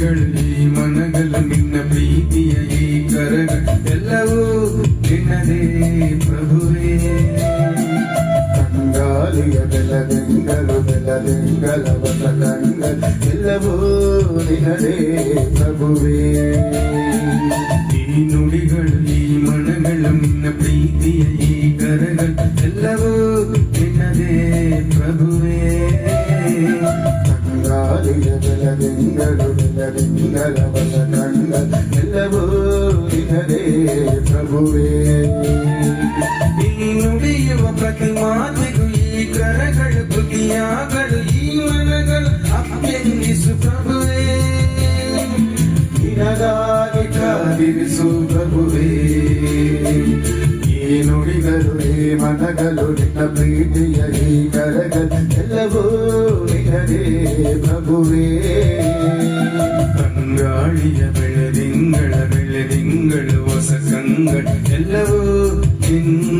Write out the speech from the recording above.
ನುಡಿಗಳು ಈ ಮನಗಳು ನಿನ್ನ ಪ್ರೀತಿಯ ಈ ಕರಗಳು ಎಲ್ಲವೂ ನಿನ್ನದೇ ಪ್ರಭುವೇ. ಕಂಗಾಲಿಯ ಬೆಲದಿಂಗಲು ಬೆಲದಿಂಗಲವಸ ಕಂಗಲ್ ಎಲ್ಲವೂ ನಿನ್ನದೇ ಪ್ರಭುವೇ. ಈ ನುಡಿಗಳು ಈ ಮನಗಳು ನಿನ್ನ ಪ್ರೀತಿಯ ಈ ಕರಗಳು ಎಲ್ಲವೂ ನಿನ್ನದೇ ಪ್ರಭುವೇ. ಕಂಗಾಲಿಯ ಬೆಲದಿಂಗಲು ಬೆಲದಿಂಗಲವಸ ಕಂಗಲ್ ಎಲ್ಲವೂ ನಿನ್ನದೇ ಪ್ರಭುವೇ. ಈ ನುಡಿಯುವ ಪ್ರತಿ ಮಾತಿಗೂ ಈ ಕರಗಳು ಕೃತಿಯಾಗಳು ಈ ಮನಗಳು ಅಭ್ಯಂಗಿಸು ಪ್ರಭುವೇ. ನಿನಗಾಗಿ ಕಾದಿರಿಸು ಪ್ರಭುವೇ. ಈ ನುಡಿಗಳು ಈ ಮನಗಳು ನಿನ್ನ ಪ್ರೀತಿಯ ಈ ಕರಗಳು ಎಲ್ಲವೂ ನಿನ್ನದೇ ಪ್ರಭುವೇ. ಕಂಗಾಳಿಯ ಬೆಳೆದಿಂಗಳು ಹೊಸ ಕಂಗಳು ಎಲ್ಲವೂ ನಿನ್ನ